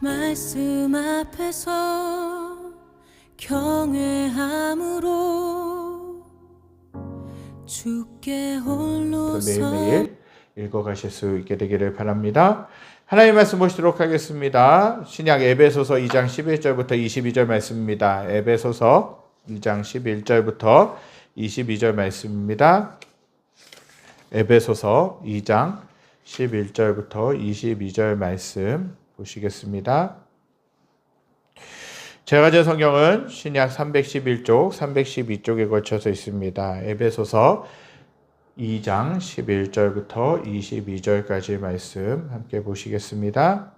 말씀 앞에서 경외함으로 주께 홀로 매일매일 읽어가실 수 있게 되기를 바랍니다. 하나님 말씀 보시도록 하겠습니다. 신약 에베소서 2장 11절부터 22절 말씀입니다. 에베소서 2장 11절부터 22절 말씀입니다. 에베소서 2장 11절부터 22절 말씀 보시겠습니다. 제가 가진 성경은 신약 311쪽, 312쪽에 걸쳐서 있습니다. 에베소서 2장 11절부터 22절까지 말씀 함께 보시겠습니다.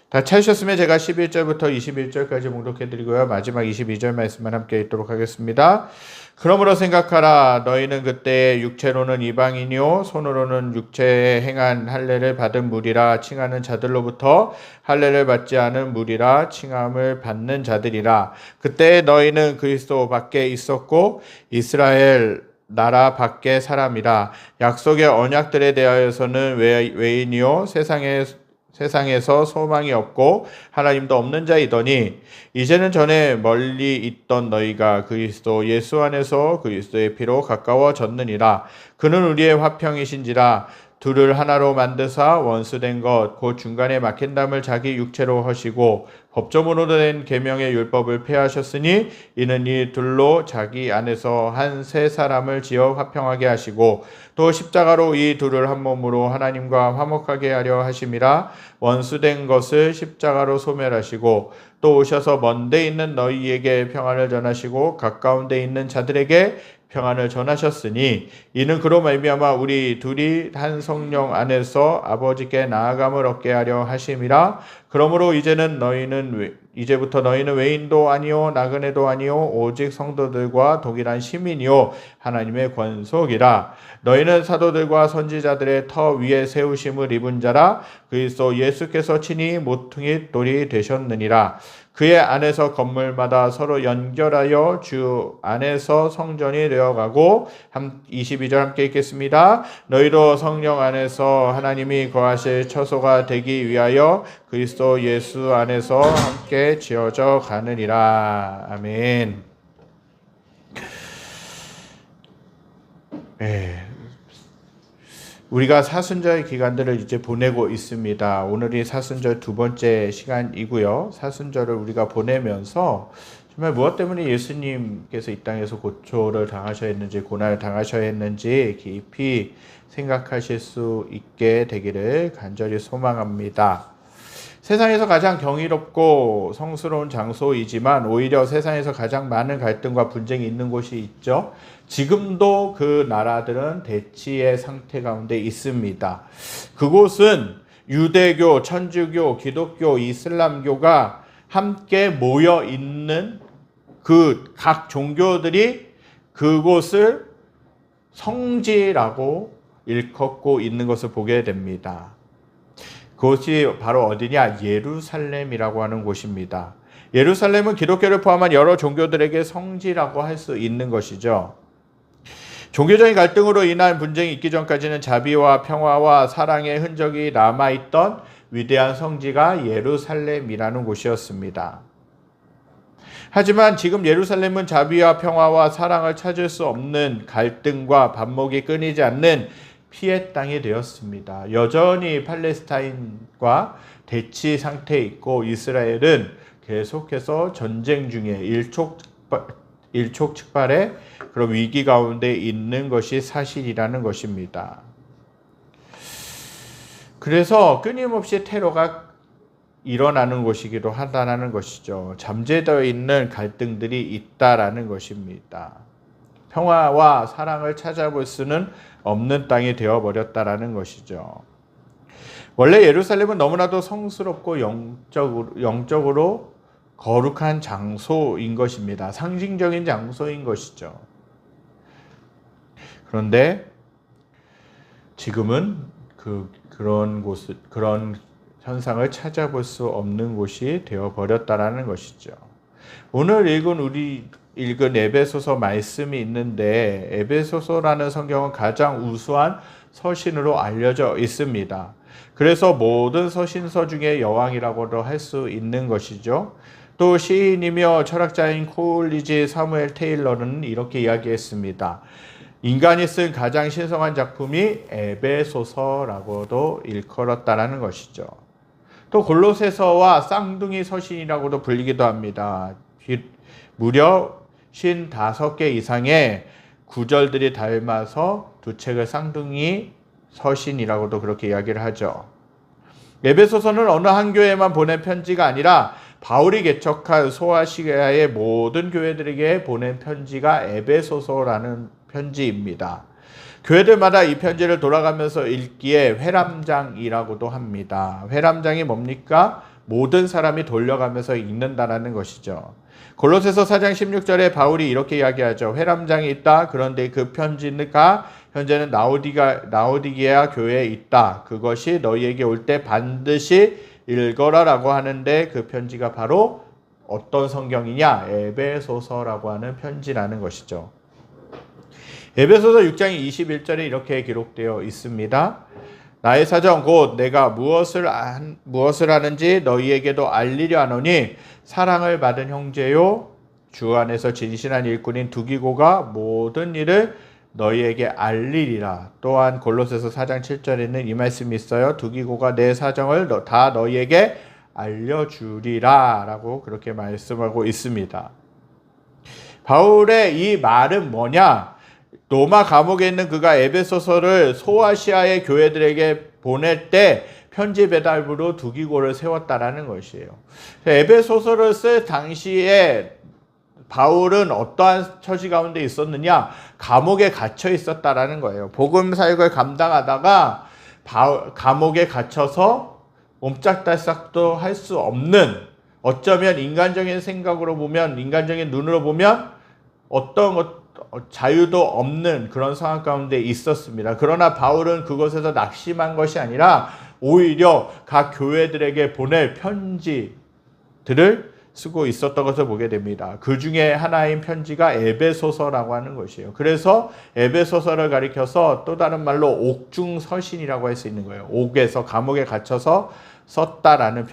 다 찾으셨으면 제가 11절부터 21절까지 봉독해드리고요. 마지막 22절 말씀만 함께 읽도록 하겠습니다. 그러므로 생각하라. 너희는 그때 육체로는 이방인이요 손으로는 육체에 행한 할례를 받은 무리라 칭하는 자들로부터 할례를 받지 않은 무리라 칭함을 받는 자들이라. 그때 너희는 그리스도 밖에 있었고 이스라엘 나라 밖의 사람이라. 약속의 언약들에 대하여서는 외인이요 세상에서 소망이 없고 하나님도 없는 자이더니 이제는 전에 멀리 있던 너희가 그리스도 예수 안에서 그리스도의 피로 가까워졌느니라. 그는 우리의 화평이신지라. 둘을 하나로 만드사 원수된 것 곧 중간에 막힌 담을 자기 육체로 허시고 법조문으로 된 계명의 율법을 폐하셨으니 이는 이 둘로 자기 안에서 한 세 사람을 지어 화평하게 하시고 또 십자가로 이 둘을 한 몸으로 하나님과 화목하게 하려 하심이라. 원수된 것을 십자가로 소멸하시고 또 오셔서 먼 데 있는 너희에게 평안을 전하시고 가까운 데 있는 자들에게 평안을 전하셨으니 이는 그로 말미암아 우리 둘이 한 성령 안에서 아버지께 나아감을 얻게 하려 하심이라. 그러므로 이제부터 너희는 외인도 아니요 나그네도 아니요 오직 성도들과 동일한 시민이요 하나님의 권속이라. 너희는 사도들과 선지자들의 터 위에 세우심을 입은 자라. 그리스도 예수께서 친히 모퉁이 돌이 되셨느니라. 그의 안에서 건물마다 서로 연결하여 주 안에서 성전이 되어가고 22절 함께 읽겠습니다. 너희도 성령 안에서 하나님이 거하실 처소가 되기 위하여 그리스도 예수 안에서 함께 지어져 가느니라. 아멘. 우리가 사순절 기간들을 이제 보내고 있습니다. 오늘이 사순절 두 번째 시간이고요. 사순절을 우리가 보내면서 정말 무엇 때문에 예수님께서 이 땅에서 고초를 당하셔야 했는지 고난을 당하셔야 했는지 깊이 생각하실 수 있게 되기를 간절히 소망합니다. 세상에서 가장 경이롭고 성스러운 장소이지만 오히려 세상에서 가장 많은 갈등과 분쟁이 있는 곳이 있죠. 지금도 그 나라들은 대치의 상태 가운데 있습니다. 그곳은 유대교, 천주교, 기독교, 이슬람교가 함께 모여 있는 그 각 종교들이 그곳을 성지라고 일컫고 있는 것을 보게 됩니다. 그것이 바로 어디냐? 예루살렘이라고 하는 곳입니다. 예루살렘은 기독교를 포함한 여러 종교들에게 성지라고 할 수 있는 것이죠. 종교적인 갈등으로 인한 분쟁이 있기 전까지는 자비와 평화와 사랑의 흔적이 남아있던 위대한 성지가 예루살렘이라는 곳이었습니다. 하지만 지금 예루살렘은 자비와 평화와 사랑을 찾을 수 없는 갈등과 반목이 끊이지 않는 피해 땅이 되었습니다. 여전히 팔레스타인과 대치 상태에 있고 이스라엘은 계속해서 전쟁 중에 일촉즉발의 그런 위기 가운데 있는 것이 사실이라는 것입니다. 그래서 끊임없이 테러가 일어나는 곳이기도 하다는 것이죠. 잠재되어 있는 갈등들이 있다라는 것입니다. 평화와 사랑을 찾아볼 수는 없는 땅이 되어버렸다라는 것이죠. 원래 예루살렘은 너무나도 성스럽고 영적으로 거룩한 장소인 것입니다. 상징적인 장소인 것이죠. 그런데 지금은 그런 현상을 찾아볼 수 없는 곳이 되어버렸다라는 것이죠. 오늘 읽은 에베소서 말씀이 있는데 에베소서라는 성경은 가장 우수한 서신으로 알려져 있습니다. 그래서 모든 서신서 중에 여왕이라고도 할 수 있는 것이죠. 또 시인이며 철학자인 콜리지 사무엘 테일러는 이렇게 이야기했습니다. 인간이 쓴 가장 신성한 작품이 에베소서라고도 일컬었다라는 것이죠. 또 골로새서와 쌍둥이 서신이라고도 불리기도 합니다. 무려 55개 이상의 구절들이 닮아서 두 책을 쌍둥이 서신이라고도 그렇게 이야기를 하죠. 에베소서는 어느 한 교회만 보낸 편지가 아니라 바울이 개척한 소아시아의 모든 교회들에게 보낸 편지가 에베소서라는 편지입니다. 교회들마다 이 편지를 돌아가면서 읽기에 회람장이라고도 합니다. 회람장이 뭡니까? 모든 사람이 돌려가면서 읽는다라는 것이죠. 골로새서 4장 16절에 바울이 이렇게 이야기하죠. 회람장이 있다. 그런데 그 편지가 현재는 라오디게아 교회에 있다. 그것이 너희에게 올 때 반드시 읽어라라고 하는데 그 편지가 바로 어떤 성경이냐? 에베소서라고 하는 편지라는 것이죠. 에베소서 6장 21절에 이렇게 기록되어 있습니다. 나의 사정 곧 내가 무엇을 하는지 너희에게도 알리려 하노니 사랑을 받은 형제요 주 안에서 진실한 일꾼인 두기고가 모든 일을 너희에게 알리리라. 또한 골로새서 4장 7절에는 이 말씀이 있어요. 두기고가 내 사정을 다 너희에게 알려주리라 라고 그렇게 말씀하고 있습니다. 바울의 이 말은 뭐냐? 로마 감옥에 있는 그가 에베소서를 소아시아의 교회들에게 보낼 때 편지 배달부로 두기고를 세웠다라는 것이에요. 에베소서를 쓸 당시에 바울은 어떠한 처지 가운데 있었느냐? 감옥에 갇혀 있었다라는 거예요. 복음 사역을 감당하다가 감옥에 갇혀서 옴짝달싹도 할 수 없는, 어쩌면 인간적인 생각으로 보면, 인간적인 눈으로 보면 어떤 자유도 없는 그런 상황 가운데 있었습니다. 그러나 바울은 그것에서 낙심한 것이 아니라 오히려 각 교회들에게 보낼 편지들을 쓰고 있었던 것을 보게 됩니다. 그 중에 하나인 편지가 에베소서라고 하는 것이에요. 그래서 에베소서를 가리켜서 또 다른 말로 옥중서신이라고 할 수 있는 거예요. 옥에서 감옥에 갇혀서 썼다라는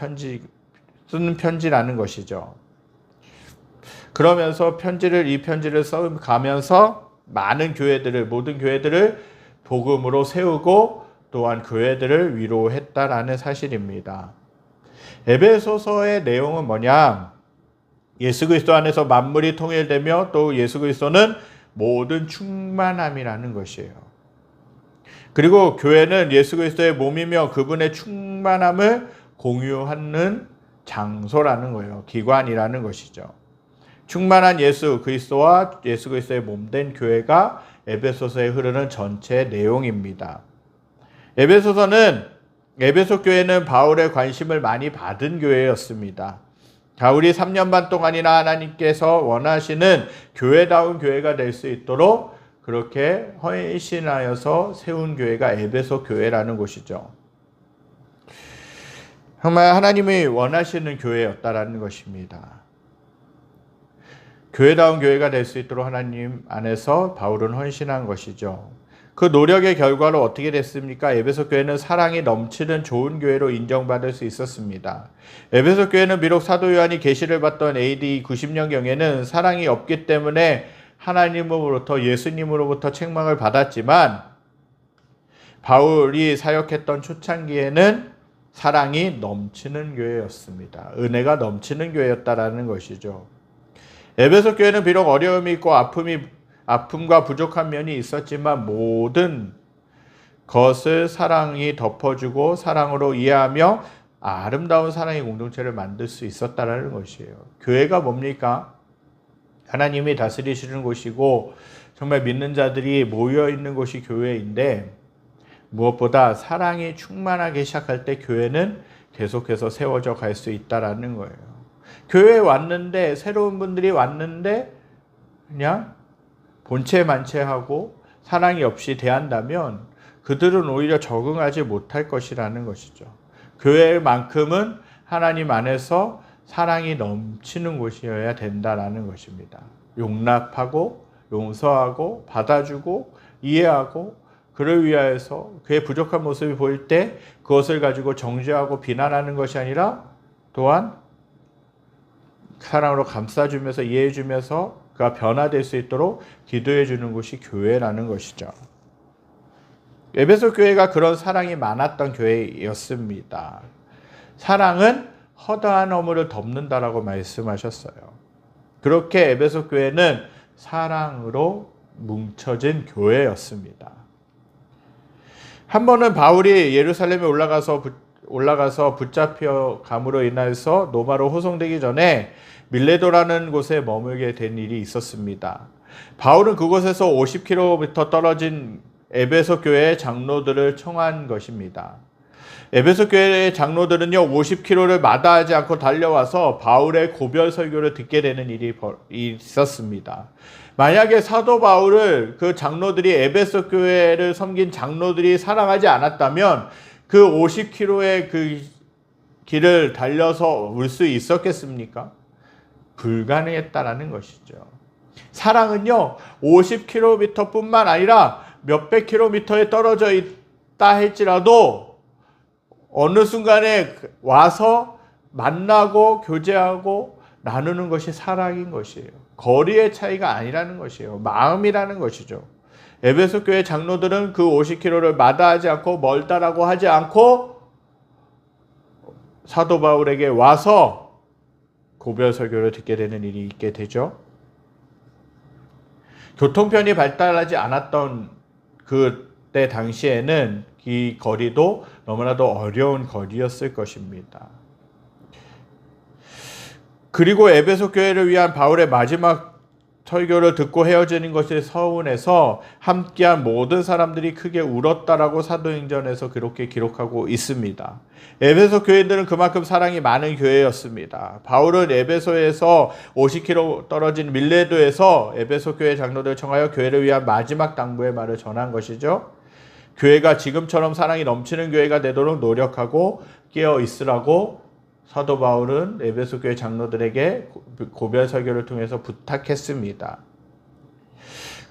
쓰는 편지라는 것이죠. 그러면서 이 편지를 써가면서 모든 교회들을 복음으로 세우고 또한 교회들을 위로했다라는 사실입니다. 에베소서의 내용은 뭐냐? 예수 그리스도 안에서 만물이 통일되며 또 예수 그리스도는 모든 충만함이라는 것이에요. 그리고 교회는 예수 그리스도의 몸이며 그분의 충만함을 공유하는 장소라는 거예요. 기관이라는 것이죠. 충만한 예수 그리스도와 예수 그리스도의 몸된 교회가 에베소서에 흐르는 전체 내용입니다. 에베소 교회는 바울의 관심을 많이 받은 교회였습니다. 바울이 3년 반 동안이나 하나님께서 원하시는 교회다운 교회가 될 수 있도록 그렇게 헌신하여서 세운 교회가 에베소 교회라는 곳이죠. 정말 하나님이 원하시는 교회였다라는 것입니다. 교회다운 교회가 될 수 있도록 하나님 안에서 바울은 헌신한 것이죠. 그 노력의 결과로 어떻게 됐습니까? 에베소 교회는 사랑이 넘치는 좋은 교회로 인정받을 수 있었습니다. 에베소 교회는 비록 사도 요한이 계시를 받던 AD 90년경에는 사랑이 없기 때문에 하나님으로부터 예수님으로부터 책망을 받았지만 바울이 사역했던 초창기에는 사랑이 넘치는 교회였습니다. 은혜가 넘치는 교회였다라는 것이죠. 에베소 교회는 비록 어려움이 있고 아픔과 부족한 면이 있었지만 모든 것을 사랑이 덮어주고 사랑으로 이해하며 아름다운 사랑의 공동체를 만들 수 있었다는 것이에요. 교회가 뭡니까? 하나님이 다스리시는 곳이고 정말 믿는 자들이 모여있는 곳이 교회인데 무엇보다 사랑이 충만하게 시작할 때 교회는 계속해서 세워져 갈 수 있다는 거예요. 교회에 왔는데 새로운 분들이 왔는데 그냥 본체만체하고 사랑이 없이 대한다면 그들은 오히려 적응하지 못할 것이라는 것이죠. 교회만큼은 하나님 안에서 사랑이 넘치는 곳이어야 된다라는 것입니다. 용납하고 용서하고 받아주고 이해하고 그를 위하여서 그의 부족한 모습이 보일 때 그것을 가지고 정죄하고 비난하는 것이 아니라 또한 사랑으로 감싸주면서 이해해주면서 그가 변화될 수 있도록 기도해주는 것이 교회라는 것이죠. 에베소 교회가 그런 사랑이 많았던 교회였습니다. 사랑은 허다한 허물을 덮는다라고 말씀하셨어요. 그렇게 에베소 교회는 사랑으로 뭉쳐진 교회였습니다. 한 번은 바울이 예루살렘에 올라가서 붙잡혀 감으로 인해서 로마로 호송되기 전에 밀레도라는 곳에 머물게 된 일이 있었습니다. 바울은 그곳에서 50km 떨어진 에베소 교회의 장로들을 청한 것입니다. 에베소 교회의 장로들은요 50km를 마다하지 않고 달려와서 바울의 고별 설교를 듣게 되는 일이 있었습니다. 만약에 사도 바울을 그 장로들이 에베소 교회를 섬긴 장로들이 사랑하지 않았다면 그 50km의 그 길을 달려서 올 수 있었겠습니까? 불가능했다라는 것이죠. 사랑은요 50km뿐만 아니라 몇백 킬로미터에 떨어져 있다 할지라도 어느 순간에 와서 만나고 교제하고 나누는 것이 사랑인 것이에요. 거리의 차이가 아니라는 것이에요. 마음이라는 것이죠. 에베소 교회 장로들은 그 50km를 마다하지 않고 멀다라고 하지 않고 사도 바울에게 와서 고별 설교를 듣게 되는 일이 있게 되죠. 교통편이 발달하지 않았던 그때 당시에는 이 거리도 너무나도 어려운 거리였을 것입니다. 그리고 에베소 교회를 위한 바울의 마지막 설교를 듣고 헤어지는 것이 서운해서 함께한 모든 사람들이 크게 울었다라고 사도행전에서 그렇게 기록하고 있습니다. 에베소 교인들은 그만큼 사랑이 많은 교회였습니다. 바울은 에베소에서 50km 떨어진 밀레도에서 에베소 교회 장로들을 청하여 교회를 위한 마지막 당부의 말을 전한 것이죠. 교회가 지금처럼 사랑이 넘치는 교회가 되도록 노력하고 깨어 있으라고 사도 바울은 에베소 교회 장로들에게 고별 설교를 통해서 부탁했습니다.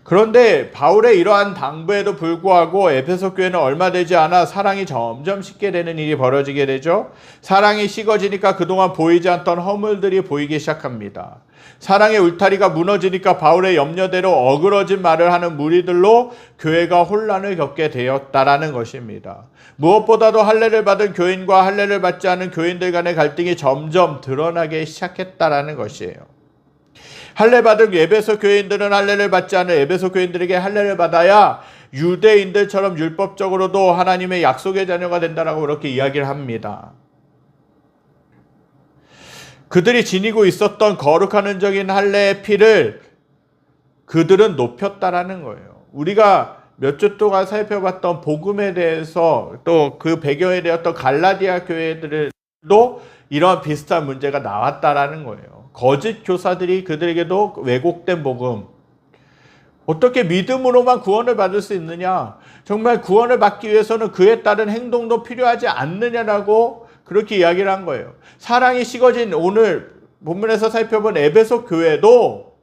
그런데 바울의 이러한 당부에도 불구하고 에베소 교회는 얼마 되지 않아 사랑이 점점 식게 되는 일이 벌어지게 되죠. 사랑이 식어지니까 그동안 보이지 않던 허물들이 보이기 시작합니다. 사랑의 울타리가 무너지니까 바울의 염려대로 어그러진 말을 하는 무리들로 교회가 혼란을 겪게 되었다라는 것입니다. 무엇보다도 할례를 받은 교인과 할례를 받지 않은 교인들 간의 갈등이 점점 드러나기 시작했다라는 것이에요. 할례 받은 에베소 교인들은 할례를 받지 않은 에베소 교인들에게 할례를 받아야 유대인들처럼 율법적으로도 하나님의 약속의 자녀가 된다라고 그렇게 이야기를 합니다. 그들이 지니고 있었던 거룩한 흔적인 할례의 피를 그들은 높였다라는 거예요. 우리가 몇 주 동안 살펴봤던 복음에 대해서 또 그 배경에 되었던 갈라디아 교회들도 이런 비슷한 문제가 나왔다라는 거예요. 거짓 교사들이 그들에게도 왜곡된 복음, 어떻게 믿음으로만 구원을 받을 수 있느냐, 정말 구원을 받기 위해서는 그에 따른 행동도 필요하지 않느냐라고 그렇게 이야기를 한 거예요. 사랑이 식어진 오늘 본문에서 살펴본 에베소 교회도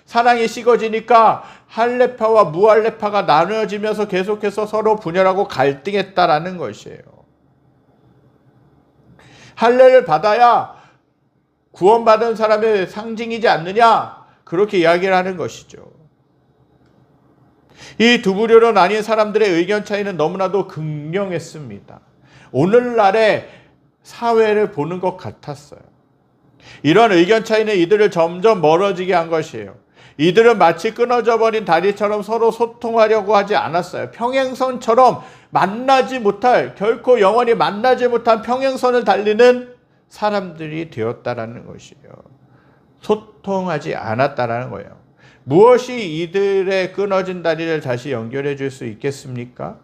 사랑이 식어지니까 할례파와 무할례파가 나누어지면서 계속해서 서로 분열하고 갈등했다라는 것이에요. 할례를 받아야 구원받은 사람의 상징이지 않느냐, 그렇게 이야기를 하는 것이죠. 이 두 부류로 나뉜 사람들의 의견 차이는 너무나도 극명했습니다. 오늘날의 사회를 보는 것 같았어요. 이런 의견 차이는 이들을 점점 멀어지게 한 것이에요. 이들은 마치 끊어져 버린 다리처럼 서로 소통하려고 하지 않았어요. 평행선처럼 만나지 못할, 결코 영원히 만나지 못한 평행선을 달리는 사람들이 되었다라는 것이에요. 소통하지 않았다라는 거예요. 무엇이 이들의 끊어진 다리를 다시 연결해 줄 수 있겠습니까?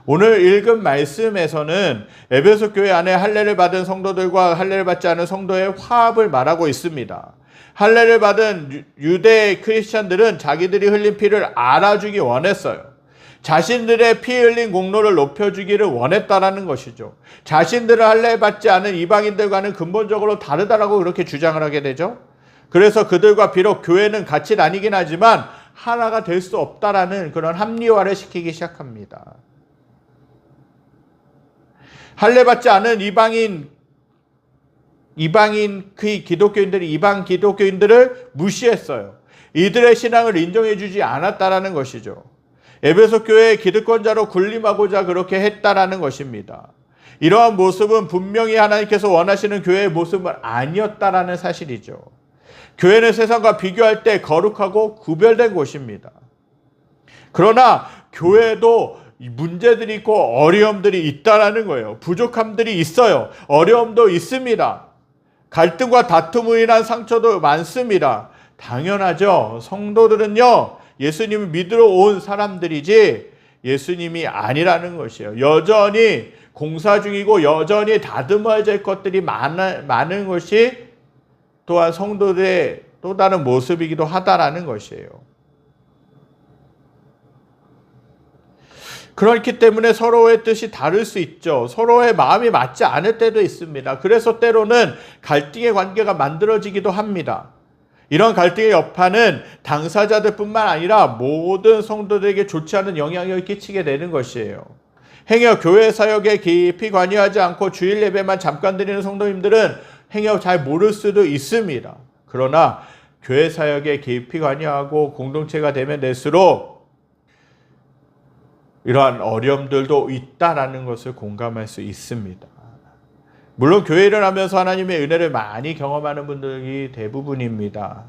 오늘 읽은 말씀에서는 에베소 교회 안에 할례를 받은 성도들과 할례를 받지 않은 성도의 화합을 말하고 있습니다. 할례를 받은 유대 크리스찬들은 자기들이 흘린 피를 알아주기 원했어요. 자신들의 피 흘린 공로를 높여주기를 원했다라는 것이죠. 자신들은 할례 받지 않은 이방인들과는 근본적으로 다르다라고 그렇게 주장을 하게 되죠. 그래서 그들과 비록 교회는 같이 다니긴 하지만 하나가 될 수 없다라는 그런 합리화를 시키기 시작합니다. 할례받지 않은 이방인 그 기독교인들이 이방 기독교인들을 무시했어요. 이들의 신앙을 인정해주지 않았다라는 것이죠. 에베소 교회의 기득권자로 군림하고자 그렇게 했다라는 것입니다. 이러한 모습은 분명히 하나님께서 원하시는 교회의 모습은 아니었다라는 사실이죠. 교회는 세상과 비교할 때 거룩하고 구별된 곳입니다. 그러나 교회도 문제들이 있고 어려움들이 있다라는 거예요. 부족함들이 있어요. 어려움도 있습니다. 갈등과 다툼으로 인한 상처도 많습니다. 당연하죠. 성도들은요, 예수님을 믿으러 온 사람들이지 예수님이 아니라는 것이에요. 여전히 공사 중이고 여전히 다듬어야 될 것들이 많은 것이 또한 성도들의 또 다른 모습이기도 하다라는 것이에요. 그렇기 때문에 서로의 뜻이 다를 수 있죠. 서로의 마음이 맞지 않을 때도 있습니다. 그래서 때로는 갈등의 관계가 만들어지기도 합니다. 이런 갈등의 여파는 당사자들뿐만 아니라 모든 성도들에게 좋지 않은 영향을 끼치게 되는 것이에요. 행여 교회 사역에 깊이 관여하지 않고 주일 예배만 잠깐 드리는 성도님들은 행여 잘 모를 수도 있습니다. 그러나 교회 사역에 깊이 관여하고 공동체가 되면 될수록 이러한 어려움들도 있다라는 것을 공감할 수 있습니다. 물론 교회를 하면서 하나님의 은혜를 많이 경험하는 분들이 대부분입니다.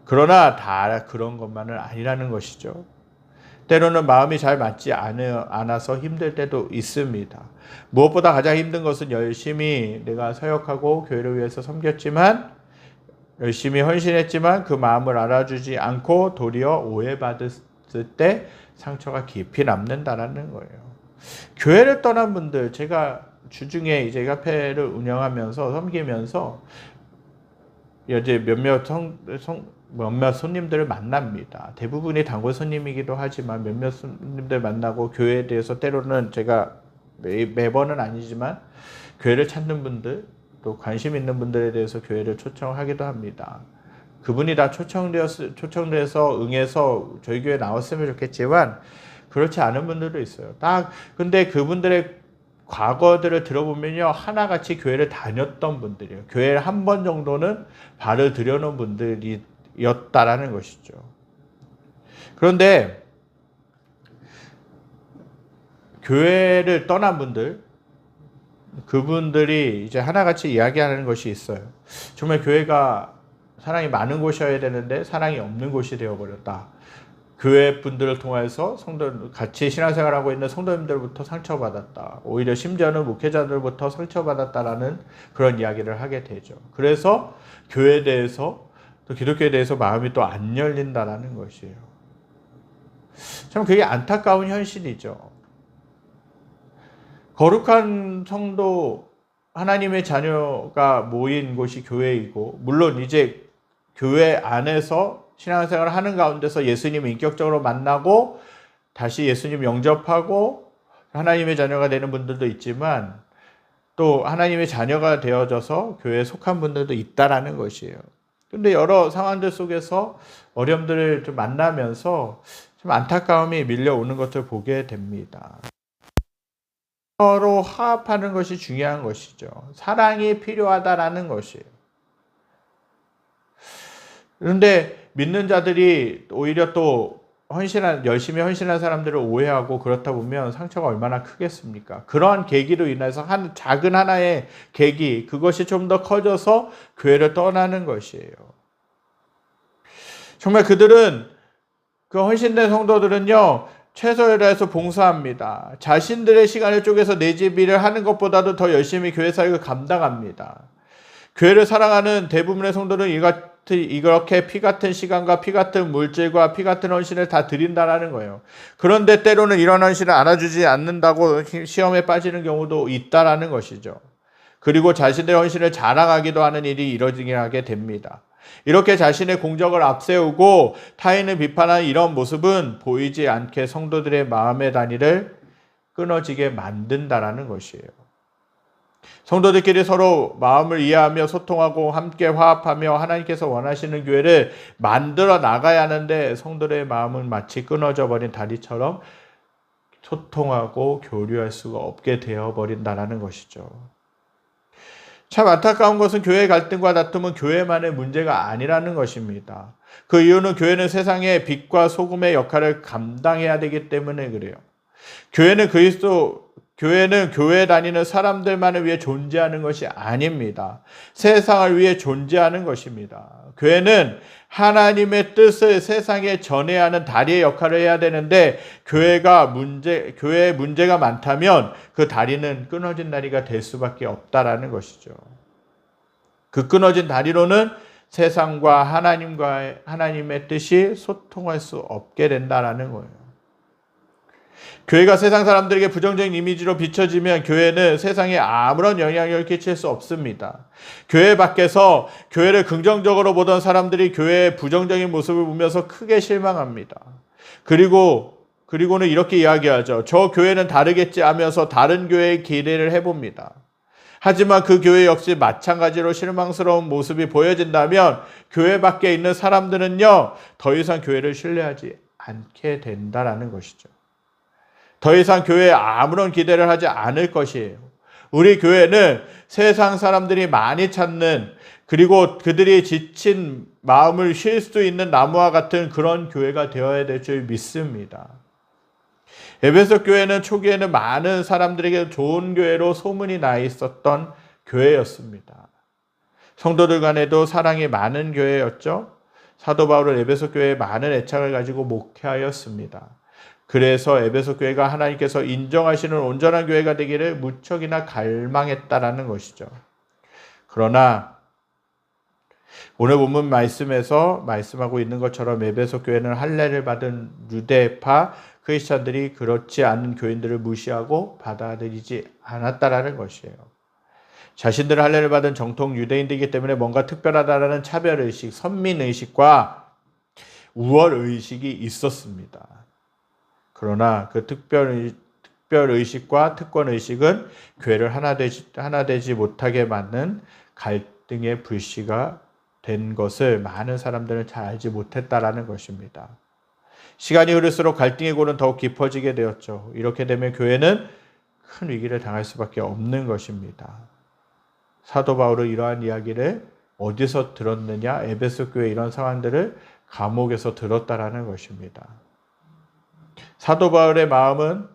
그러나 다 그런 것만은 아니라는 것이죠. 때로는 마음이 잘 맞지 않아서 힘들 때도 있습니다. 무엇보다 가장 힘든 것은 열심히 내가 사역하고 교회를 위해서 섬겼지만, 열심히 헌신했지만 그 마음을 알아주지 않고 도리어 오해받았을 때 상처가 깊이 남는다라는 거예요. 교회를 떠난 분들, 제가 주중에 이제 카페를 운영하면서 섬기면서 이제 몇몇 손님들을 만납니다. 대부분이 단골 손님이기도 하지만 몇몇 손님들 만나고 교회에 대해서 때로는 제가 매번은 아니지만 교회를 찾는 분들, 또 관심 있는 분들에 대해서 교회를 초청하기도 합니다. 그분이 다 초청돼서 응해서 저희 교회에 나왔으면 좋겠지만 그렇지 않은 분들도 있어요. 근데 그분들의 과거들을 들어보면요, 하나같이 교회를 다녔던 분들이에요. 교회를 한 번 정도는 발을 들여놓은 분들이었다라는 것이죠. 그런데 교회를 떠난 분들, 그분들이 이제 하나같이 이야기하는 것이 있어요. 정말 교회가 사랑이 많은 곳이어야 되는데 사랑이 없는 곳이 되어버렸다. 교회 분들을 통해서 같이 신앙생활하고 있는 성도님들부터 상처받았다. 오히려 심지어는 목회자들부터 상처받았다라는 그런 이야기를 하게 되죠. 그래서 교회에 대해서, 또 기독교에 대해서 마음이 또 안 열린다라는 것이에요. 참 그게 안타까운 현실이죠. 거룩한 성도, 하나님의 자녀가 모인 곳이 교회이고, 물론 이제 교회 안에서 신앙생활을 하는 가운데서 예수님을 인격적으로 만나고 다시 예수님 영접하고 하나님의 자녀가 되는 분들도 있지만, 또 하나님의 자녀가 되어져서 교회에 속한 분들도 있다라는 것이에요. 근데 여러 상황들 속에서 어려움들을 좀 만나면서 좀 안타까움이 밀려오는 것을 보게 됩니다. 서로 화합하는 것이 중요한 것이죠. 사랑이 필요하다라는 것이에요. 그런데 믿는 자들이 오히려 또 열심히 헌신한 사람들을 오해하고 그렇다 보면 상처가 얼마나 크겠습니까? 그러한 계기로 인해서 작은 하나의 계기, 그것이 좀 더 커져서 교회를 떠나는 것이에요. 정말 그들은, 그 헌신된 성도들은요, 최선을 다해서 봉사합니다. 자신들의 시간을 쪼개서 내집일을 하는 것보다도 더 열심히 교회 사역을 감당합니다. 교회를 사랑하는 대부분의 성도는 이렇게 피 같은 시간과 피 같은 물질과 피 같은 헌신을 다 드린다라는 거예요. 그런데 때로는 이런 헌신을 알아주지 않는다고 시험에 빠지는 경우도 있다라는 것이죠. 그리고 자신들의 헌신을 자랑하기도 하는 일이 일어나게 됩니다. 이렇게 자신의 공적을 앞세우고 타인을 비판하는 이런 모습은 보이지 않게 성도들의 마음의 단위를 끊어지게 만든다라는 것이에요. 성도들끼리 서로 마음을 이해하며 소통하고 함께 화합하며 하나님께서 원하시는 교회를 만들어 나가야 하는데 성도들의 마음은 마치 끊어져 버린 다리처럼 소통하고 교류할 수가 없게 되어버린다는 것이죠. 참 안타까운 것은 교회의 갈등과 다툼은 교회만의 문제가 아니라는 것입니다. 그 이유는 교회는 세상의 빛과 소금의 역할을 감당해야 되기 때문에 그래요. 교회는 교회 다니는 사람들만을 위해 존재하는 것이 아닙니다. 세상을 위해 존재하는 것입니다. 교회는 하나님의 뜻을 세상에 전해야 하는 다리의 역할을 해야 되는데 교회에 문제가 많다면 그 다리는 끊어진 다리가 될 수밖에 없다라는 것이죠. 그 끊어진 다리로는 세상과 하나님의 뜻이 소통할 수 없게 된다라는 거예요. 교회가 세상 사람들에게 부정적인 이미지로 비춰지면 교회는 세상에 아무런 영향력을 끼칠 수 없습니다. 교회 밖에서 교회를 긍정적으로 보던 사람들이 교회의 부정적인 모습을 보면서 크게 실망합니다. 그리고는 이렇게 이야기하죠. 저 교회는 다르겠지 하면서 다른 교회에 기대를 해봅니다. 하지만 그 교회 역시 마찬가지로 실망스러운 모습이 보여진다면 교회 밖에 있는 사람들은요, 더 이상 교회를 신뢰하지 않게 된다라는 것이죠. 더 이상 교회에 아무런 기대를 하지 않을 것이에요. 우리 교회는 세상 사람들이 많이 찾는, 그리고 그들이 지친 마음을 쉴 수 있는 나무와 같은 그런 교회가 되어야 될 줄 믿습니다. 에베소 교회는 초기에는 많은 사람들에게 좋은 교회로 소문이 나 있었던 교회였습니다. 성도들 간에도 사랑이 많은 교회였죠. 사도 바울은 에베소 교회에 많은 애착을 가지고 목회하였습니다. 그래서 에베소 교회가 하나님께서 인정하시는 온전한 교회가 되기를 무척이나 갈망했다라는 것이죠. 그러나 오늘 본문 말씀에서 말씀하고 있는 것처럼 에베소 교회는 할례를 받은 유대파 크리스찬들이 그렇지 않은 교인들을 무시하고 받아들이지 않았다라는 것이에요. 자신들은 할례를 받은 정통 유대인들이기 때문에 뭔가 특별하다라는 차별의식, 선민의식과 우월의식이 있었습니다. 그러나 그 특별의식과 특권의식은 교회를 하나 되지 못하게 만든 갈등의 불씨가 된 것을 많은 사람들은 잘 알지 못했다라는 것입니다. 시간이 흐를수록 갈등의 골은 더욱 깊어지게 되었죠. 이렇게 되면 교회는 큰 위기를 당할 수밖에 없는 것입니다. 사도 바울은 이러한 이야기를 어디서 들었느냐? 에베소 교회 이런 상황들을 감옥에서 들었다라는 것입니다. 사도 바울의 마음은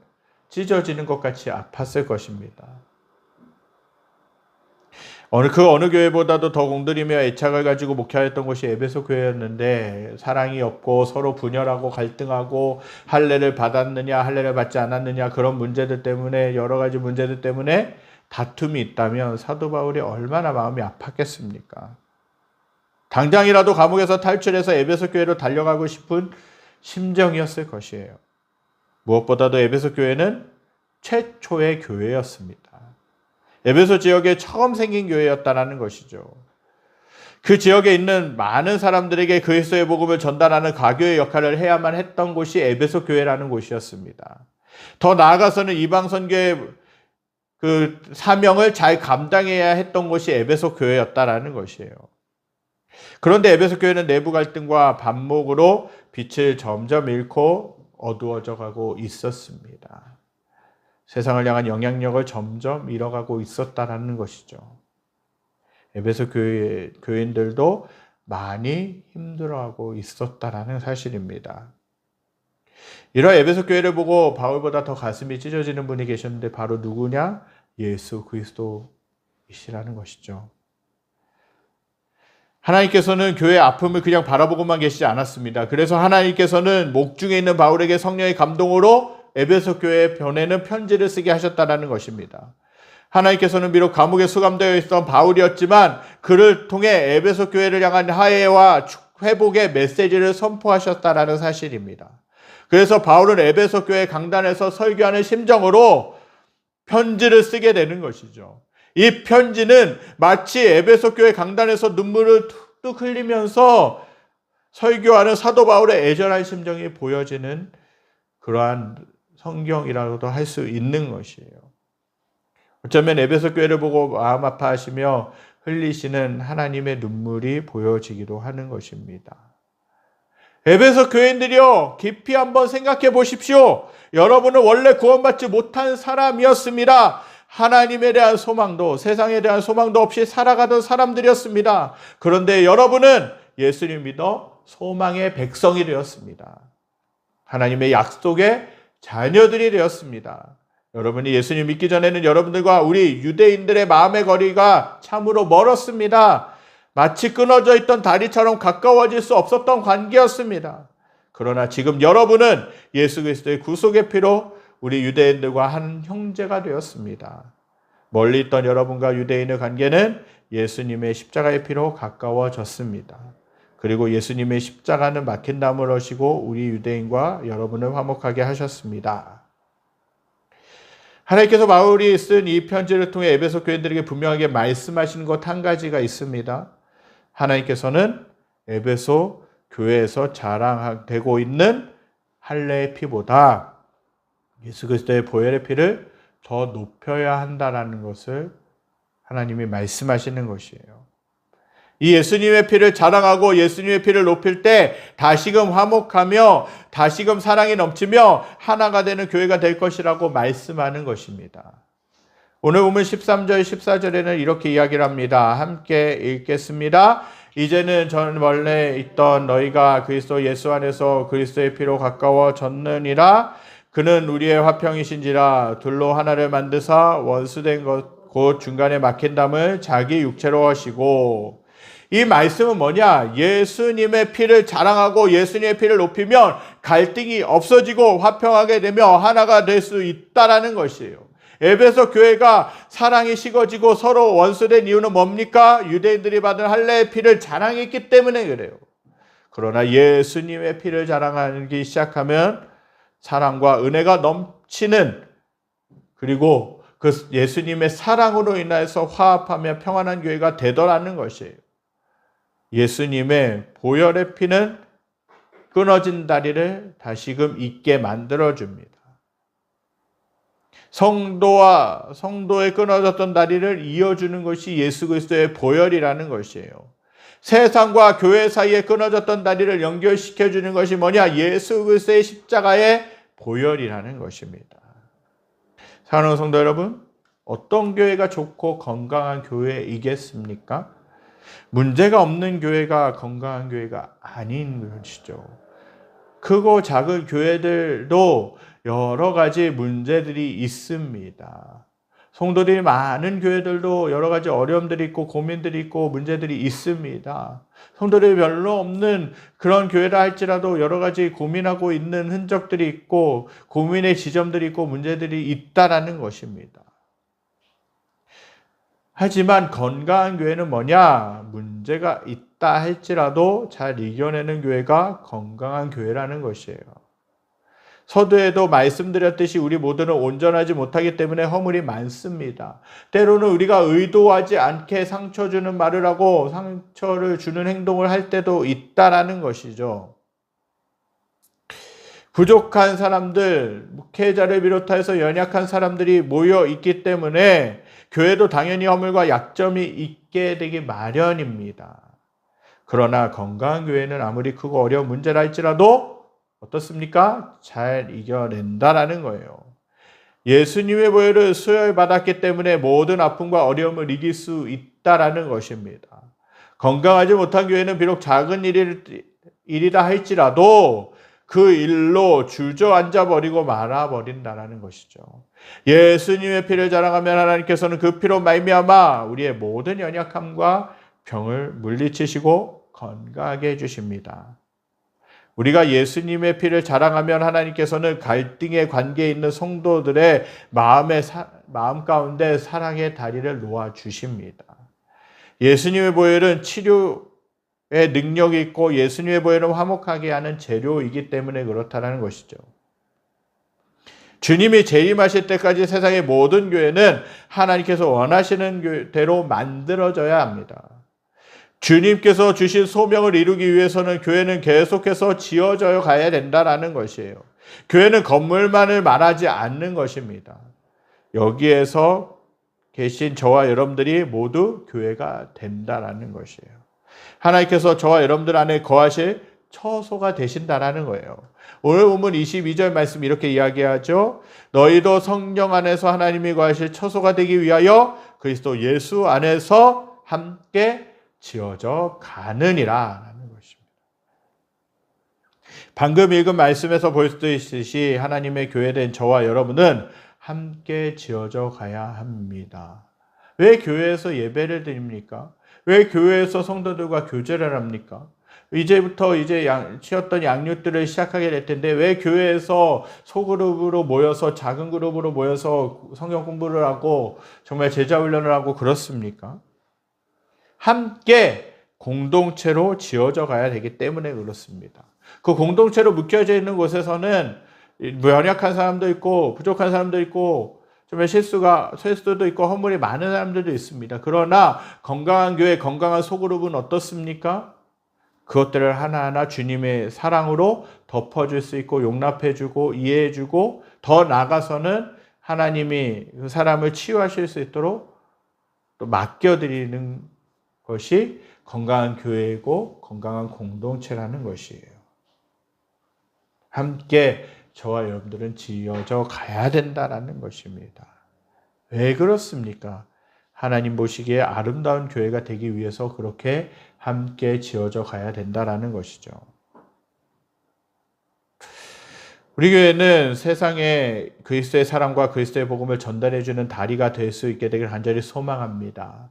찢어지는 것 같이 아팠을 것입니다. 어느 교회보다도 더 공들이며 애착을 가지고 목회하였던 곳이 에베소 교회였는데 사랑이 없고 서로 분열하고 갈등하고 할례를 받았느냐 할례를 받지 않았느냐 그런 문제들 때문에 여러 가지 문제들 때문에 다툼이 있다면 사도 바울이 얼마나 마음이 아팠겠습니까? 당장이라도 감옥에서 탈출해서 에베소 교회로 달려가고 싶은 심정이었을 것이에요. 무엇보다도 에베소 교회는 최초의 교회였습니다. 에베소 지역에 처음 생긴 교회였다는 것이죠. 그 지역에 있는 많은 사람들에게 그리스도의 복음을 전달하는 가교의 역할을 해야만 했던 곳이 에베소 교회라는 곳이었습니다. 더 나아가서는 이방 선교의 그 사명을 잘 감당해야 했던 곳이 에베소 교회였다는 것이에요. 그런데 에베소 교회는 내부 갈등과 반목으로 빛을 점점 잃고 어두워져 가고 있었습니다. 세상을 향한 영향력을 점점 잃어가고 있었다는 것이죠. 에베소 교인들도 많이 힘들어하고 있었다는 사실입니다. 이런 에베소 교회를 보고 바울보다 더 가슴이 찢어지는 분이 계셨는데 바로 누구냐? 예수 그리스도이시라는 것이죠. 하나님께서는 교회의 아픔을 그냥 바라보고만 계시지 않았습니다. 그래서 하나님께서는 목중에 있는 바울에게 성령의 감동으로 에베소 교회에 보내는 편지를 쓰게 하셨다는 것입니다. 하나님께서는 비록 감옥에 수감되어 있던 바울이었지만 그를 통해 에베소 교회를 향한 화해와 회복의 메시지를 선포하셨다는 사실입니다. 그래서 바울은 에베소 교회 강단에서 설교하는 심정으로 편지를 쓰게 되는 것이죠. 이 편지는 마치 에베소 교회 강단에서 눈물을 뚝뚝 흘리면서 설교하는 사도 바울의 애절한 심정이 보여지는 그러한 성경이라고도 할 수 있는 것이에요. 어쩌면 에베소 교회를 보고 마음 아파하시며 흘리시는 하나님의 눈물이 보여지기도 하는 것입니다. 에베소 교인들이여, 깊이 한번 생각해 보십시오. 여러분은 원래 구원받지 못한 사람이었습니다. 하나님에 대한 소망도 세상에 대한 소망도 없이 살아가던 사람들이었습니다. 그런데 여러분은 예수님 믿어 소망의 백성이 되었습니다. 하나님의 약속의 자녀들이 되었습니다. 여러분이 예수님 믿기 전에는 여러분들과 우리 유대인들의 마음의 거리가 참으로 멀었습니다. 마치 끊어져 있던 다리처럼 가까워질 수 없었던 관계였습니다. 그러나 지금 여러분은 예수 그리스도의 구속의 피로 우리 유대인들과 한 형제가 되었습니다. 멀리 있던 여러분과 유대인의 관계는 예수님의 십자가의 피로 가까워졌습니다. 그리고 예수님의 십자가는 막힌 나무를 하시고 우리 유대인과 여러분을 화목하게 하셨습니다. 하나님께서 바울이 쓴 이 편지를 통해 에베소 교인들에게 분명하게 말씀하시는 것 한 가지가 있습니다. 하나님께서는 에베소 교회에서 자랑되고 있는 할례의 피보다 예수 그리스도의 보혈의 피를 더 높여야 한다는 것을 하나님이 말씀하시는 것이에요. 이 예수님의 피를 자랑하고 예수님의 피를 높일 때 다시금 화목하며 다시금 사랑이 넘치며 하나가 되는 교회가 될 것이라고 말씀하는 것입니다. 오늘 보면 13절, 14절에는 이렇게 이야기를 합니다. 함께 읽겠습니다. 이제는 전 원래 있던 너희가 그리스도 예수 안에서 그리스도의 피로 가까워졌느니라. 그는 우리의 화평이신지라. 둘로 하나를 만드사 원수된 것 곧 중간에 막힌 담을 자기 육체로 하시고. 이 말씀은 뭐냐? 예수님의 피를 자랑하고 예수님의 피를 높이면 갈등이 없어지고 화평하게 되며 하나가 될 수 있다라는 것이에요. 에베소 교회가 사랑이 식어지고 서로 원수된 이유는 뭡니까? 유대인들이 받은 할례의 피를 자랑했기 때문에 그래요. 그러나 예수님의 피를 자랑하기 시작하면 사랑과 은혜가 넘치는, 그리고 그 예수님의 사랑으로 인해서 화합하며 평안한 교회가 되더라는 것이에요. 예수님의 보혈의 피는 끊어진 다리를 다시금 있게 만들어줍니다. 성도의 끊어졌던 다리를 이어주는 것이 예수 그리스도의 보혈이라는 것이에요. 세상과 교회 사이에 끊어졌던 다리를 연결시켜주는 것이 뭐냐? 예수 그리스도의 십자가의 보혈이라는 것입니다. 사랑하는 성도 여러분, 어떤 교회가 좋고 건강한 교회이겠습니까? 문제가 없는 교회가 건강한 교회가 아닌 것이죠. 크고 작은 교회들도 여러 가지 문제들이 있습니다. 성도들이 많은 교회들도 여러 가지 어려움들이 있고 고민들이 있고 문제들이 있습니다. 성도들이 별로 없는 그런 교회라 할지라도 여러 가지 고민하고 있는 흔적들이 있고 고민의 지점들이 있고 문제들이 있다라는 것입니다. 하지만 건강한 교회는 뭐냐? 문제가 있다 할지라도 잘 이겨내는 교회가 건강한 교회라는 것이에요. 서두에도 말씀드렸듯이 우리 모두는 온전하지 못하기 때문에 허물이 많습니다. 때로는 우리가 의도하지 않게 상처 주는 말을 하고 상처를 주는 행동을 할 때도 있다라는 것이죠. 부족한 사람들, 목회자를 비롯해서 연약한 사람들이 모여 있기 때문에 교회도 당연히 허물과 약점이 있게 되기 마련입니다. 그러나 건강한 교회는 아무리 크고 어려운 문제라 할지라도 어떻습니까? 잘 이겨낸다라는 거예요. 예수님의 보혈을 수혈받았기 때문에 모든 아픔과 어려움을 이길 수 있다라는 것입니다. 건강하지 못한 교회는 비록 작은 일이다 할지라도 그 일로 주저앉아 버리고 말아버린다라는 것이죠. 예수님의 피를 자랑하면 하나님께서는 그 피로 말미암아 우리의 모든 연약함과 병을 물리치시고 건강하게 해주십니다. 우리가 예수님의 피를 자랑하면 하나님께서는 갈등의 관계에 있는 성도들의 마음 가운데 사랑의 다리를 놓아주십니다. 예수님의 보혈은 치료의 능력이 있고 예수님의 보혈은 화목하게 하는 재료이기 때문에 그렇다는 것이죠. 주님이 재림하실 때까지 세상의 모든 교회는 하나님께서 원하시는 대로 만들어져야 합니다. 주님께서 주신 소명을 이루기 위해서는 교회는 계속해서 지어져 가야 된다는 것이에요. 교회는 건물만을 말하지 않는 것입니다. 여기에서 계신 저와 여러분들이 모두 교회가 된다라는 것이에요. 하나님께서 저와 여러분들 안에 거하실 처소가 되신다라는 거예요. 오늘 본문 22절 말씀 이렇게 이야기하죠. 너희도 성령 안에서 하나님이 거하실 처소가 되기 위하여 그리스도 예수 안에서 함께 지어져 가느니라 라는 것입니다. 방금 읽은 말씀에서 볼 수 있듯이 하나님의 교회된 저와 여러분은 함께 지어져 가야 합니다. 왜 교회에서 예배를 드립니까? 왜 교회에서 성도들과 교제를 합니까? 이제부터 치었던 양육들을 시작하게 될 텐데 왜 교회에서 소그룹으로 모여서 작은 그룹으로 모여서 성경 공부를 하고 정말 제자 훈련을 하고 그렇습니까? 함께 공동체로 지어져 가야 되기 때문에 그렇습니다. 그 공동체로 묶여져 있는 곳에서는 연약한 사람도 있고 부족한 사람도 있고 정말 실수도 있고 허물이 많은 사람들도 있습니다. 그러나 건강한 교회, 건강한 소그룹은 어떻습니까? 그것들을 하나하나 주님의 사랑으로 덮어줄 수 있고 용납해주고 이해해주고 더 나아가서는 하나님이 그 사람을 치유하실 수 있도록 또 맡겨드리는 것이 건강한 교회이고 건강한 공동체라는 것이에요. 함께 저와 여러분들은 지어져 가야 된다라는 것입니다. 왜 그렇습니까? 하나님 보시기에 아름다운 교회가 되기 위해서 그렇게 함께 지어져 가야 된다라는 것이죠. 우리 교회는 세상에 그리스도의 사랑과 그리스도의 복음을 전달해주는 다리가 될 수 있게 되길 간절히 소망합니다.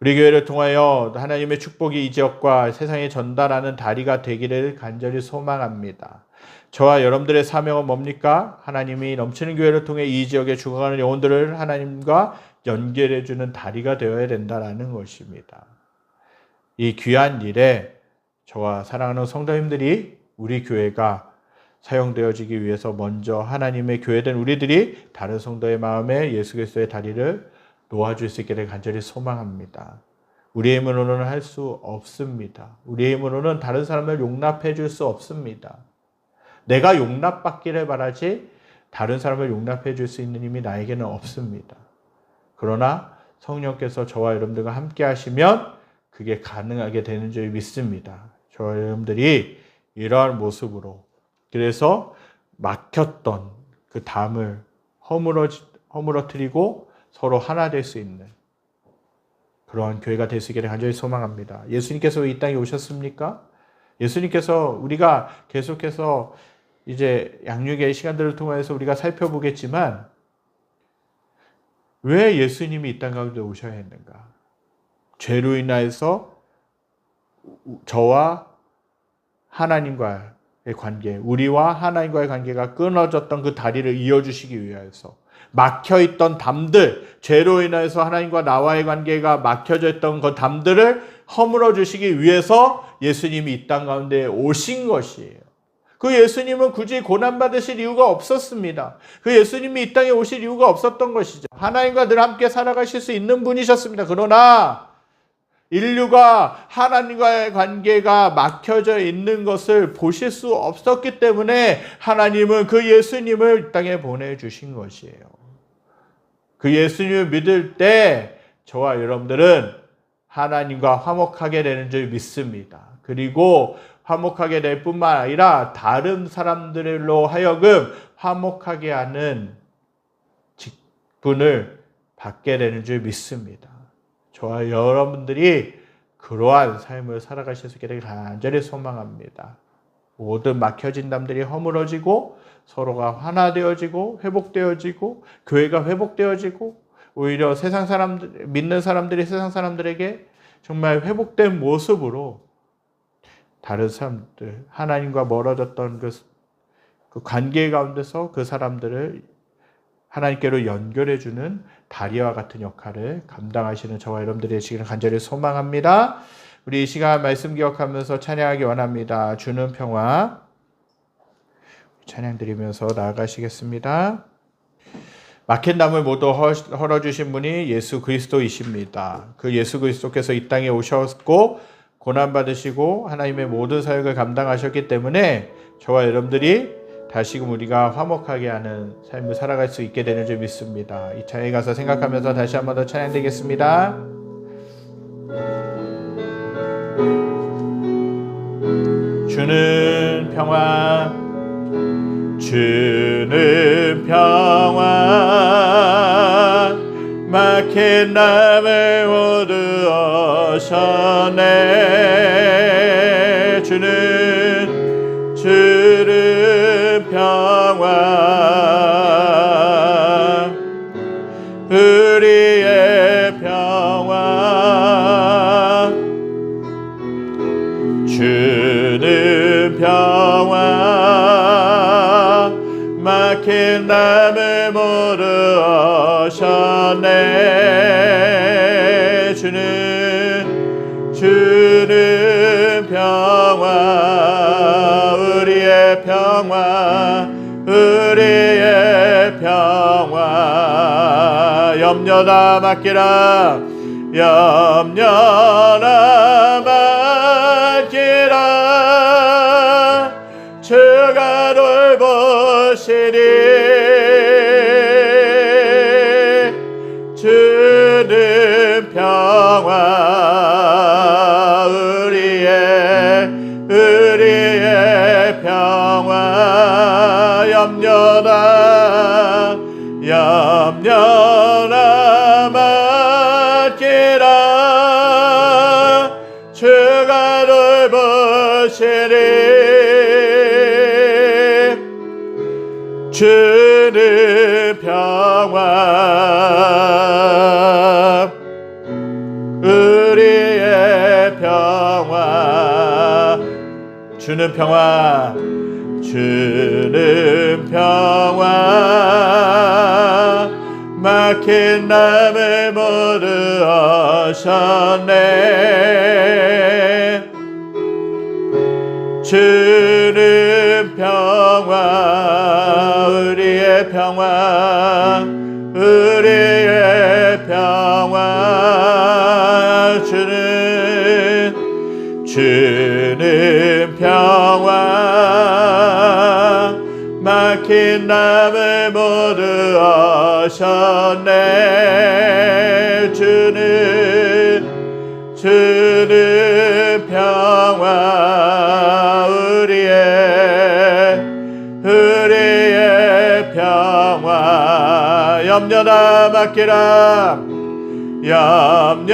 우리 교회를 통하여 하나님의 축복이 이 지역과 세상에 전달하는 다리가 되기를 간절히 소망합니다. 저와 여러분들의 사명은 뭡니까? 하나님이 넘치는 교회를 통해 이 지역에 죽어가는 영혼들을 하나님과 연결해주는 다리가 되어야 된다는 것입니다. 이 귀한 일에 저와 사랑하는 성도님들이 우리 교회가 사용되어지기 위해서 먼저 하나님의 교회된 우리들이 다른 성도의 마음에 예수 그리스도의 다리를 놓아줄 수 있게 되길 간절히 소망합니다. 우리의 힘으로는 할 수 없습니다. 우리의 힘으로는 다른 사람을 용납해 줄 수 없습니다. 내가 용납받기를 바라지 다른 사람을 용납해 줄 수 있는 힘이 나에게는 없습니다. 그러나 성령께서 저와 여러분들과 함께 하시면 그게 가능하게 되는 줄 믿습니다. 저와 여러분들이 이러한 모습으로 그래서 막혔던 그 담을 허물어뜨리고 서로 하나 될 수 있는 그러한 교회가 될 수 있기를 간절히 소망합니다. 예수님께서 왜 이 땅에 오셨습니까? 예수님께서 우리가 계속해서 이제 양육의 시간들을 통해서 우리가 살펴보겠지만 왜 예수님이 이 땅 가운데 오셔야 했는가? 죄로 인하여서 저와 하나님과의 관계, 우리와 하나님과의 관계가 끊어졌던 그 다리를 이어주시기 위하여서 막혀있던 담들, 죄로 인해서 하나님과 나와의 관계가 막혀져 있던 그 담들을 허물어 주시기 위해서 예수님이 이 땅 가운데 오신 것이에요. 그 예수님은 굳이 고난받으실 이유가 없었습니다. 그 예수님이 이 땅에 오실 이유가 없었던 것이죠. 하나님과 늘 함께 살아가실 수 있는 분이셨습니다. 그러나 인류가 하나님과의 관계가 막혀져 있는 것을 보실 수 없었기 때문에 하나님은 그 예수님을 이 땅에 보내주신 것이에요. 그 예수님을 믿을 때 저와 여러분들은 하나님과 화목하게 되는 줄 믿습니다. 그리고 화목하게 될 뿐만 아니라 다른 사람들로 하여금 화목하게 하는 직분을 받게 되는 줄 믿습니다. 저와 여러분들이 그러한 삶을 살아가실 수 있게 되길 간절히 소망합니다. 모든 막혀진 담들이 허물어지고 서로가 하나 되어지고 회복되어지고 교회가 회복되어지고 오히려 세상 사람들, 믿는 사람들이 세상 사람들에게 정말 회복된 모습으로 다른 사람들, 하나님과 멀어졌던 그 관계 가운데서 그 사람들을 하나님께로 연결해주는 다리와 같은 역할을 감당하시는 저와 여러분들이 되시기를 간절히 소망합니다. 우리 이 시간 말씀 기억하면서 찬양하기 원합니다. 주는 평화 찬양 드리면서 나아가시겠습니다. 막힌 담을 모두 헐어주신 분이 예수 그리스도이십니다. 그 예수 그리스도께서 이 땅에 오셨고 고난받으시고 하나님의 모든 사역을 감당하셨기 때문에 저와 여러분들이 다시금 우리가 화목하게 하는 삶을 살아갈 수 있게 되는 줄 믿습니다. 이 찬양에 가서 생각하면서 다시 한 번 더 찬양되겠습니다. 주는 평화, 주는 평화, 막힌 남을 모두 오셨네. 주는 평화, 우리의 평화, 주는 평화, 막힌 남을 모두 오셨네. 주는 평화, 우리의 평화, 우리의 평화, 염려나 맡기라, 염려나 맡기라, 주가 돌보시리. 주는 평화, 우리의 평화, 염려나 맡기라, 주가 돌보시리. 주는 평화, 우리의 평화, 주는 평화, 주는 평화, 막힌 남을 모두 오셨네. 주는 평화, 우리의 평화, 우리의 평화, 주는 평화, 막힌 남을 모두 오셨네. 주는 평화, 우리의 평화, 염려나 맡기라, 염려나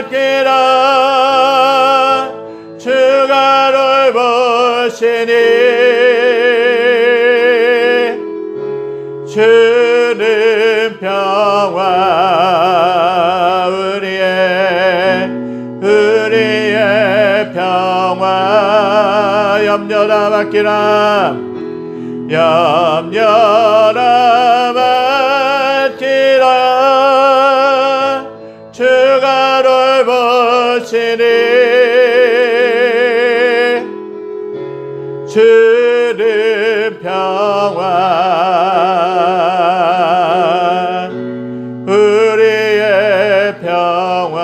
맡기라, 주가 돌보시니. 주는 평화, 우리의 평화, 염려나 맡기라, 염려나 맡기라, 주가 돌보시니. 주는 평화, 우리의 평화.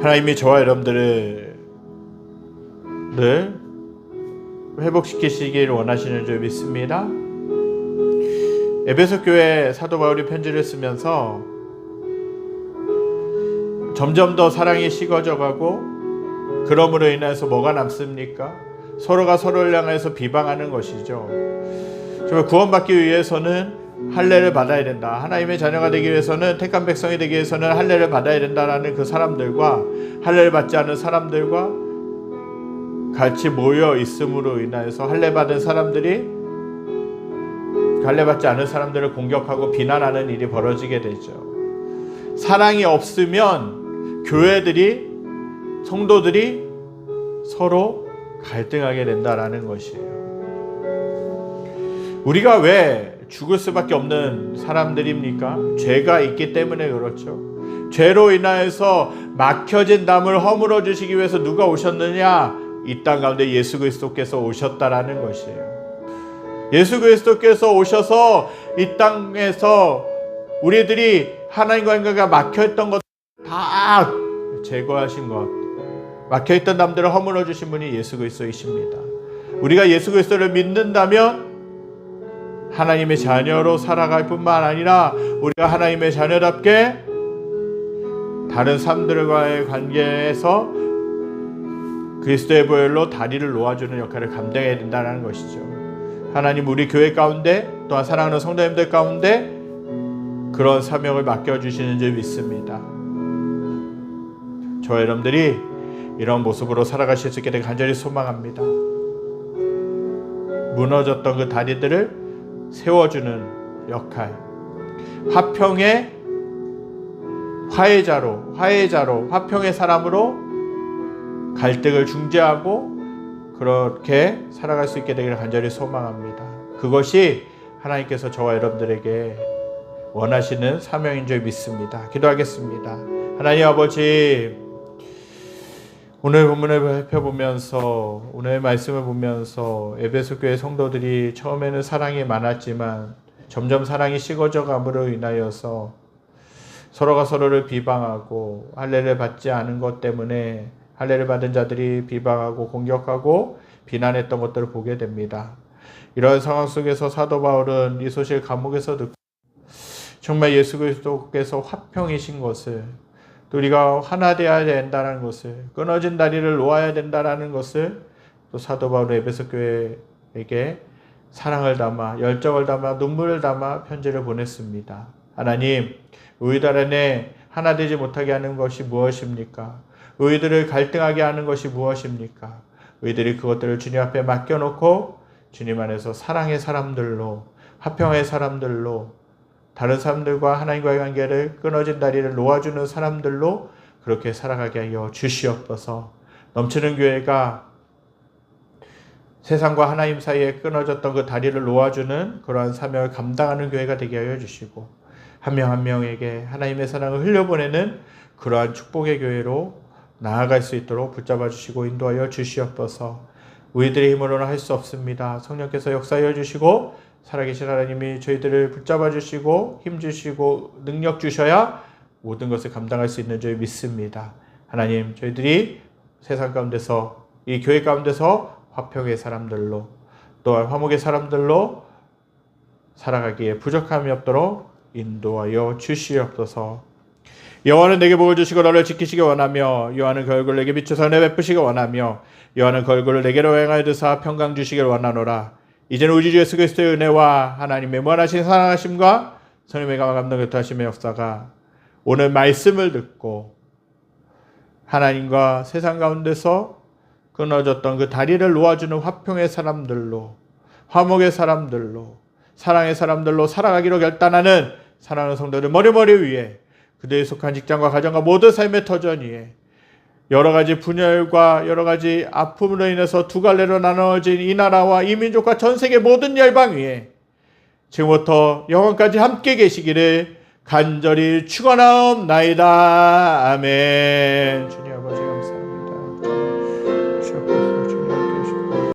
하나님이 저와 여러분들을 늘 회복시키시기를 원하시는 줄 믿습니다. 에베소 교회 사도 바울이 편지를 쓰면서 점점 더 사랑이 식어져 가고, 그러므로 인해서 뭐가 남습니까? 서로가 서로를 향해서 비방하는 것이죠. 정말 구원받기 위해서는 할례를 받아야 된다. 하나님의 자녀가 되기 위해서는, 택한 백성이 되기 위해서는 할례를 받아야 된다라는 그 사람들과, 할례를 받지 않은 사람들과 같이 모여 있음으로 인해서 할례 받은 사람들이 할례 받지 않은 사람들을 공격하고 비난하는 일이 벌어지게 되죠. 사랑이 없으면 교회들이, 성도들이 서로 갈등하게 된다라는 것이에요. 우리가 왜 죽을 수밖에 없는 사람들입니까? 죄가 있기 때문에 그렇죠. 죄로 인하여서 막혀진 담을 허물어 주시기 위해서 누가 오셨느냐? 이 땅 가운데 예수 그리스도께서 오셨다라는 것이에요. 예수 그리스도께서 오셔서 이 땅에서 우리들이 하나님과 인간과 막혀있던 것 다 제거하신 것, 막혀있던 담들을 허물어 주신 분이 예수 그리스도이십니다. 우리가 예수 그리스도를 믿는다면 하나님의 자녀로 살아갈 뿐만 아니라 우리가 하나님의 자녀답게 다른 사람들과의 관계에서 그리스도의 보혈로 다리를 놓아주는 역할을 감당해야 된다는 것이죠. 하나님 우리 교회 가운데 또한 사랑하는 성도님들 가운데 그런 사명을 맡겨주시는 줄 믿습니다. 저와 여러분들이 이런 모습으로 살아가실 수 있게 되길 간절히 소망합니다. 무너졌던 그 다리들을 세워주는 역할, 화평의 화해자로 화평의 사람으로 갈등을 중재하고 그렇게 살아갈 수 있게 되기를 간절히 소망합니다. 그것이 하나님께서 저와 여러분들에게 원하시는 사명인 줄 믿습니다. 기도하겠습니다. 하나님 아버지, 오늘 본문을 살펴보면서 오늘 말씀을 보면서 에베소 교회 성도들이 처음에는 사랑이 많았지만 점점 사랑이 식어져 감으로 인하여서 서로가 서로를 비방하고 할례를 받지 않은 것 때문에 할례를 받은 자들이 비방하고 공격하고 비난했던 것들을 보게 됩니다. 이런 상황 속에서 사도 바울은 이 소식을 감옥에서 듣고 정말 예수 그리스도께서 화평이신 것을, 또 우리가 하나 되어야 된다는 것을, 끊어진 다리를 놓아야 된다는 것을 또 사도 바울은 에베소 교회에게 사랑을 담아 열정을 담아 눈물을 담아 편지를 보냈습니다. 하나님, 우리들 안에 하나 되지 못하게 하는 것이 무엇입니까? 우리들을 갈등하게 하는 것이 무엇입니까? 우리들이 그것들을 주님 앞에 맡겨놓고 주님 안에서 사랑의 사람들로, 화평의 사람들로, 다른 사람들과 하나님과의 관계를 끊어진 다리를 놓아주는 사람들로 그렇게 살아가게 하여 주시옵소서. 넘치는 교회가 세상과 하나님 사이에 끊어졌던 그 다리를 놓아주는 그러한 사명을 감당하는 교회가 되게 하여 주시고, 한 명 한 명에게 하나님의 사랑을 흘려보내는 그러한 축복의 교회로 나아갈 수 있도록 붙잡아 주시고 인도하여 주시옵소서. 우리들의 힘으로는 할 수 없습니다. 성령께서 역사하여 주시고 살아계신 하나님이 저희들을 붙잡아 주시고 힘 주시고 능력 주셔야 모든 것을 감당할 수 있는 줄 믿습니다. 하나님, 저희들이 세상 가운데서, 이 교회 가운데서 화평의 사람들로, 또한 화목의 사람들로 살아가기에 부족함이 없도록 인도하여 주시옵소서. 여호와는 내게 복을 주시고 너를 지키시기 원하며 여호와는 그 얼굴을 내게 비추사 은혜 베푸시기 원하며 여호와는 그 얼굴을 내게로 행하여 드사 평강 주시기를 원하노라. 이제는 우리 주 예수 그리스도의 은혜와 하나님의 무한하신 사랑하심과 성령의 감화 교통하심의 역사가 오늘 말씀을 듣고 하나님과 세상 가운데서 끊어졌던 그 다리를 놓아주는 화평의 사람들로, 화목의 사람들로, 사랑의 사람들로 살아가기로 결단하는 사랑하는 성도들 머리머리 위에, 그들이 속한 직장과 가정과 모든 삶의 터전 위에 여러 가지 분열과 여러 가지 아픔으로 인해서 두 갈래로 나눠진 이 나라와 이 민족과 전 세계 모든 열방 위에 지금부터 영원까지 함께 계시기를 간절히 축원하옵나이다. 아멘.